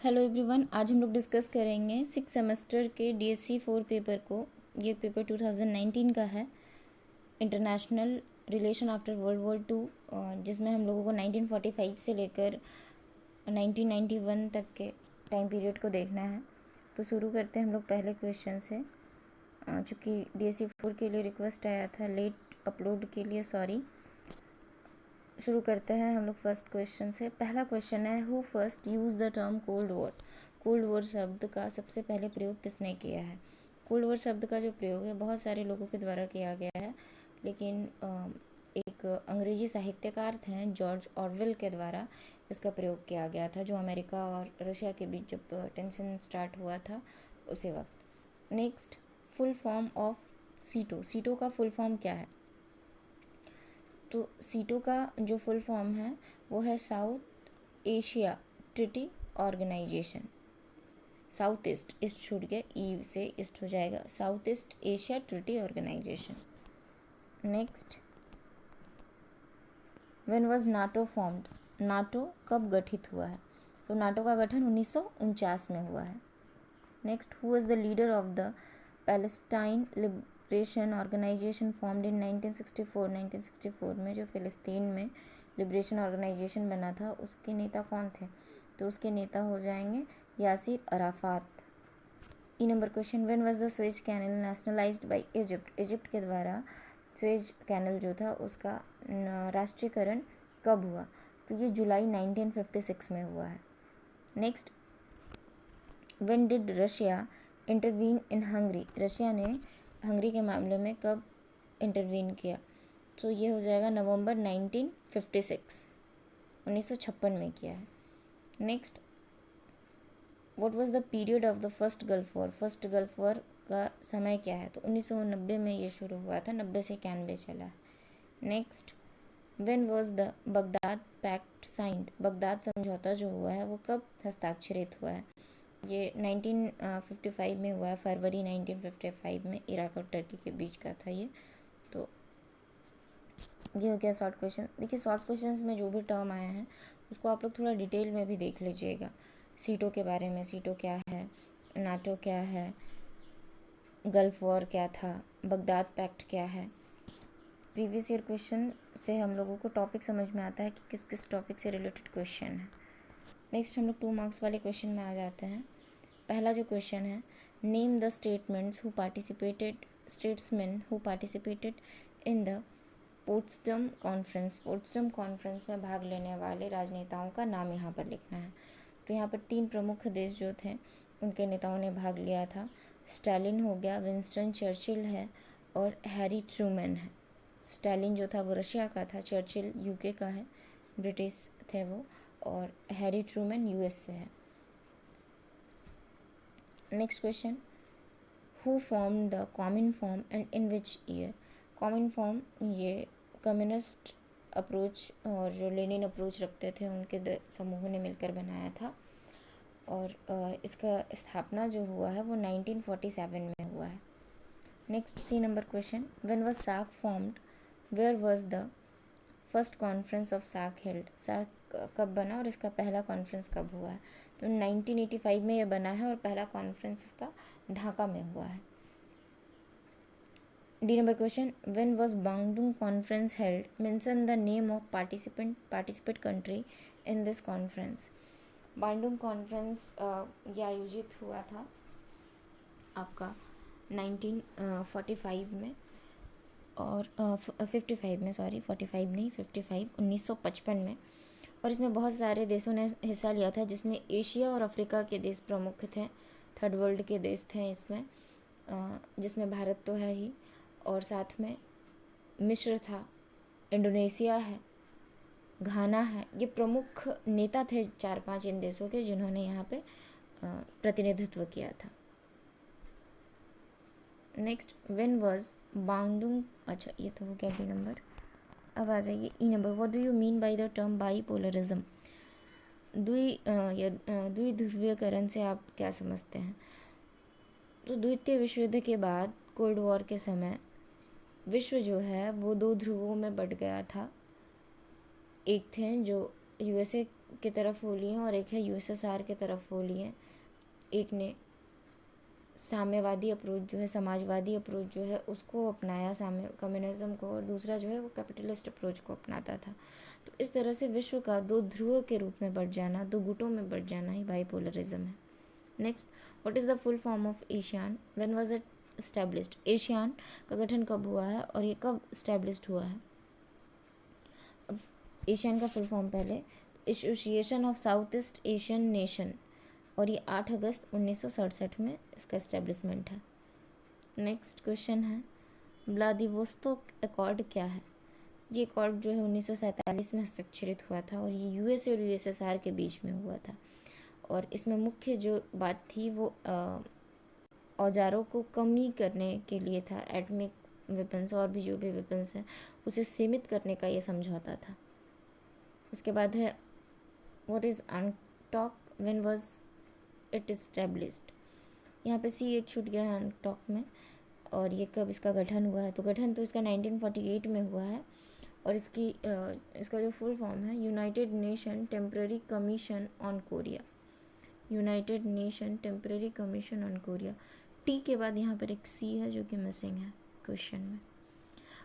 Hello everyone, आज हम लोग डिस्कस करेंगे 6 सेमेस्टर के DSC 4 पेपर को। ये पेपर 2019 का है, international relation after world war 2, जिसमें हम लोगों को 1945 से लेकर 1991 तक के टाइम पीरियड को देखना है। तो शुरू करते हैं हम लोग पहले क्वेश्चन से। चूँकि DSC 4 के लिए रिक्वेस्ट आया था लेट अपलोड के लिए, सॉरी। शुरू करते हैं हम लोग फर्स्ट क्वेश्चन से। पहला क्वेश्चन है, who first use the term cold war. Cold war शब्द का सबसे पहले प्रयोग किसने किया है। कोल्ड वॉर शब्द का जो प्रयोग है बहुत सारे लोगों के द्वारा किया गया है, लेकिन एक अंग्रेजी साहित्यकार थे जॉर्ज ऑरवेल के द्वारा इसका प्रयोग किया गया था, जो अमेरिका और रशिया के बीच जब टेंशन स्टार्ट हुआ था उसी वक्त। नेक्स्ट, फुल फॉर्म ऑफ सीटो। सीटो का फुल फॉर्म क्या है? तो सीटो का जो फुल फॉर्म है वो है south Asia treaty organisation. South east छूट गया, ई से ईस्ट हो जाएगा, south east Asia treaty organisation. Next, when was NATO formed. NATO कब गठित हुआ है? तो नाटो का गठन 1949 में हुआ है। Next, who was the leader of the Palestine liberation organisation formed in 1964। 1964 में जो फ़िलिस्तीन में लिबरेशन ऑर्गेनाइजेशन बना था उसके नेता कौन थे? तो उसके नेता हो जाएंगे Yasser Arafat. E number question, when was the Suez canal nationalised by Egypt. Egypt के द्वारा स्वेज कैनल जो था उसका राष्ट्रीयकरण कब हुआ? तो ये जुलाई 1956 में हुआ है। Next, when did Russia intervene in Hungary. Russia ने हंगरी के मामले में कब इंटरवीन किया? तो ये हो जाएगा नवंबर 1956, 1956 में किया है। Next, what was the period of the first gulf war. First gulf war का समय क्या है? तो 1990 में ये शुरू हुआ था, 90 से 91 चला है। Next, when was the Baghdad pact signed. Baghdad समझौता जो हुआ है वो कब हस्ताक्षरित हुआ है? ये 1955 में हुआ है, फरवरी 1955 में इराक और टर्की के बीच का था ये। तो ये हो गया शॉर्ट क्वेश्चन। देखिए, शॉर्ट क्वेश्चंस में जो भी टर्म आए हैं उसको आप लोग थोड़ा डिटेल में भी देख लीजिएगा। सीटो के बारे में, सीटो क्या है, नाटो क्या है, गल्फ वॉर क्या था, बगदाद पैक्ट क्या है। प्रीवियस ईयर क्वेश्चन से हम लोगों को टॉपिक समझ में आता है कि किस किस टॉपिक से रिलेटेड क्वेश्चन है। नेक्स्ट हम लोग 2 मार्क्स वाले क्वेश्चन में आ जाते हैं। पहला जो क्वेश्चन है, name the statements statesman who participated in the Potsdam conference. Potsdam conference में भाग लेने वाले राजनेताओं का नाम यहाँ पर लिखना है। तो यहाँ पर 3 प्रमुख देश जो थे उनके नेताओं ने भाग लिया था। स्टालिन हो गया, विंस्टन चर्चिल है और हैरी ट्रूमैन है। स्टालिन जो था वो रशिया का था, चर्चिल यूके का है, ब्रिटिश थे वो, और हैरी ट्रूमैन यूएस से है। Next question, who form the Cominform and in which year. Cominform ये कम्युनिस्ट अप्रोच और जो लेनिन अप्रोच रखते थे उनके समूह ने मिलकर बनाया था, और इसका स्थापना जो हुआ है वो 1947 में हुआ है। Next, C number question, when was SAARC formed, where was the first conference of SAARC held. SAARC कब बना और इसका पहला कॉन्फ्रेंस कब हुआ है? तो 1985 में ये बना है और पहला कॉन्फ्रेंस इसका ढाका में हुआ है। D number question, when was Bandung conference held, mention the name of participate country in this conference. Bandung conference ये आयोजित हुआ था आपका 1945 में और 55 में, सॉरी 45 नहीं 55, 1955 में। और इसमें बहुत सारे देशों ने हिस्सा लिया था, जिसमें एशिया और अफ्रीका के देश प्रमुख थे, थर्ड वर्ल्ड के देश थे इसमें, जिसमें भारत तो है ही, और साथ में मिस्र था, इंडोनेशिया है, घाना है। ये प्रमुख नेता थे 4-5 इन देशों के जिन्होंने यहाँ पे प्रतिनिधित्व किया था। नेक्स्ट, व्हेन वाज बांगडुंग, अच्छा ये तो हो गया डी नंबर। अब आ जाइए E number, what do you mean by the term bipolarism. द्विध्रुवीकरण से आप क्या समझते हैं? तो द्वितीय विश्व युद्ध के बाद कोल्ड वॉर के समय विश्व जो है वो 2 ध्रुवों में बट गया था। एक थे जो यूएसए के तरफ हो लिए हैं और एक है यूएसएसआर के तरफ हो लिए हैं। एक ने साम्यवादी अप्रोच जो है, समाजवादी अप्रोच जो है उसको अपनाया, साम्य कम्युनिज्म को, और दूसरा जो है वो कैपिटलिस्ट अप्रोच को अपनाता था। तो इस तरह से विश्व का दो ध्रुव के रूप में बढ़ जाना, दो गुटों में बढ़ जाना ही बाइपोलरिज्म है। Next, what is the full form of ASEAN, when was it established? ASEAN का गठन कब हुआ है और ये कब एस्टैब्लिश्ड हुआ है? अब एशियान का फुल फॉर्म पहले, association of south east Asian nation, और ये 8 अगस्त 1967 में इसका एस्टेब्लिशमेंट है। नेक्स्ट क्वेश्चन है, व्लादिवोस्तोक अकॉर्ड क्या है? ये अकॉर्ड जो है 1947 में हस्ताक्षरित हुआ था और ये यूएसए और यूएसएसआर के बीच में हुआ था। और इसमें मुख्य जो बात थी वो औजारों को कमी करने के लिए था, एटॉमिक वेपन्स और भी जो भी वेपन्स हैं उसे सीमित करने का ये समझौता था। उसके बाद है, व्हाट इज़ अनटॉक, व्हेन वाज इट इस्टेब्लिश्ड? यहाँ पे सी एक छूट गया है अनटॉक में, और ये कब इसका गठन हुआ है? तो गठन तो इसका 1948 में हुआ है, और इसका जो फुल फॉर्म है, United nation temporary commission on Korea. United nation temporary commission on Korea. T के बाद यहाँ पर एक सी है जो कि मिसिंग है क्वेश्चन में।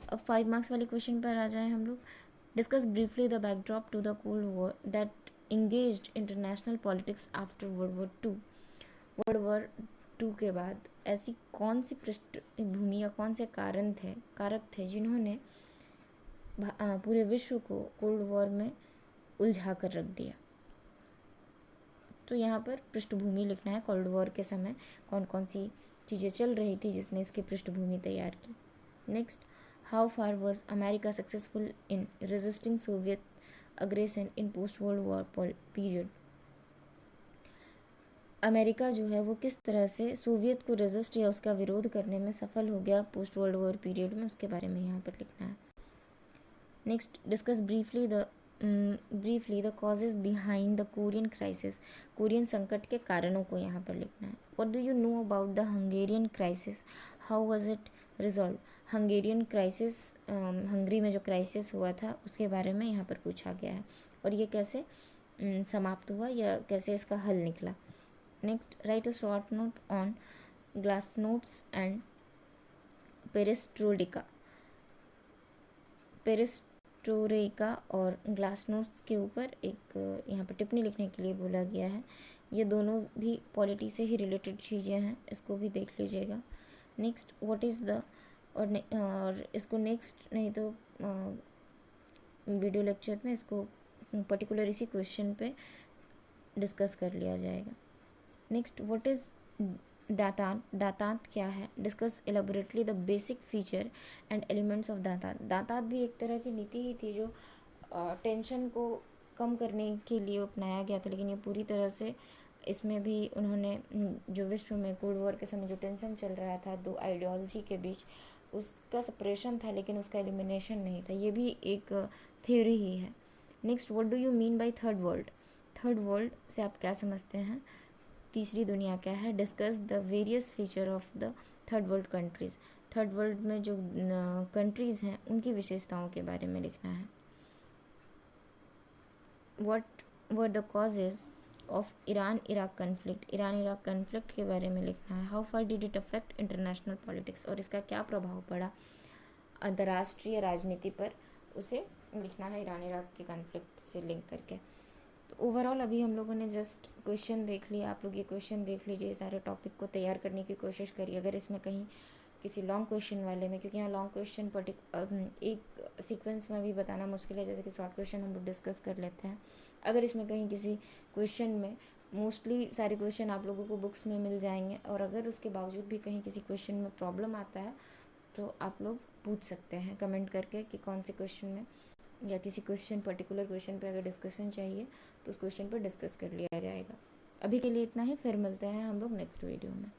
अब 5 मार्क्स वाले क्वेश्चन पर आ जाए हम लोग। Discuss briefly the backdrop to the cold war that engaged international politics after world war two. World war two के बाद ऐसी कौन सी पृष्ठभूमि या कौन से कारक थे जिन्होंने पूरे विश्व को कोल्ड वॉर में उलझा कर रख दिया? तो यहाँ पर पृष्ठभूमि लिखना है, कोल्ड वॉर के समय कौन कौन सी चीज़ें चल रही थी जिसने इसकी पृष्ठभूमि तैयार की। Next, how far was America successful in resisting Soviet aggression in post world war period? America जो है वो किस तरह से सोवियत को रेजिस्ट या उसका विरोध करने में सफल हो गया पोस्ट वर्ल्ड वॉर पीरियड में, उसके बारे में यहाँ पर लिखना है। Next, discuss briefly the causes behind the Korean crisis. Korean संकट के कारणों को यहाँ पर लिखना है। What do you know about the Hungarian crisis, how was it resolve? Hungarian crisis, Hungary में जो क्राइसिस हुआ था उसके बारे में यहाँ पर पूछा गया है, और ये कैसे समाप्त हुआ या कैसे इसका हल निकला। Next, write a short note on glasnost and perestroika. Perestroika और ग्लासनोस्ट के ऊपर एक यहाँ पर टिप्पणी लिखने के लिए बोला गया है। ये दोनों भी पॉलिटी से ही रिलेटेड चीज़ें हैं, इसको भी देख लीजिएगा। नेक्स्ट, व्हाट इज़ द, और इसको नेक्स्ट नहीं तो वीडियो लेक्चर में इसको पर्टिकुलर इसी क्वेश्चन पे डिस्कस कर लिया जाएगा। Next, what is detente, detente क्या है? Discuss elaborately the basic feature and elements of detente. Detente भी एक तरह की नीति ही थी जो टेंशन को कम करने के लिए अपनाया गया था, लेकिन ये पूरी तरह से इसमें भी उन्होंने जो विश्व में कोल्ड वॉर के समय जो टेंशन चल रहा था दो आइडियोलॉजी के बीच, उसका सेपरेशन था लेकिन उसका एलिमिनेशन नहीं था। ये भी एक थ्योरी ही है। Next, what do you mean by third world? Third world से आप क्या समझते हैं? तीसरी दुनिया क्या है? Discuss the various feature of the third world countries. Third world में जो कंट्रीज़ हैं उनकी विशेषताओं के बारे में लिखना है। What were the causes of Iran Iraq conflict? Iran Iraq conflict के बारे में लिखना है। How far did it affect international politics? और इसका क्या प्रभाव पड़ा अंतर्राष्ट्रीय राजनीति पर, उसे लिखना है ईरान इराक के कन्फ्लिक्ट से लिंक करके। तो ओवरऑल अभी हम लोगों ने जस्ट क्वेश्चन देख लिया, आप लोग ये क्वेश्चन देख लीजिए, सारे टॉपिक को तैयार करने की कोशिश करिए। अगर इसमें कहीं किसी लॉन्ग क्वेश्चन वाले में, क्योंकि यहाँ लॉन्ग क्वेश्चन एक सीक्वेंस में भी बताना मुश्किल है, जैसे कि शॉर्ट क्वेश्चन हम लोग डिस्कस कर लेते हैं। अगर इसमें कहीं किसी क्वेश्चन में, मोस्टली सारे क्वेश्चन आप लोगों को बुक्स में मिल जाएंगे, और अगर उसके बावजूद भी कहीं किसी क्वेश्चन में प्रॉब्लम आता है तो आप लोग पूछ सकते हैं कमेंट करके कि कौन से क्वेश्चन में या किसी क्वेश्चन पर्टिकुलर क्वेश्चन पे अगर डिस्कशन चाहिए तो उस क्वेश्चन पर डिस्कस कर लिया जाएगा। अभी के लिए इतना ही, फिर मिलते हैं हम लोग नेक्स्ट वीडियो में।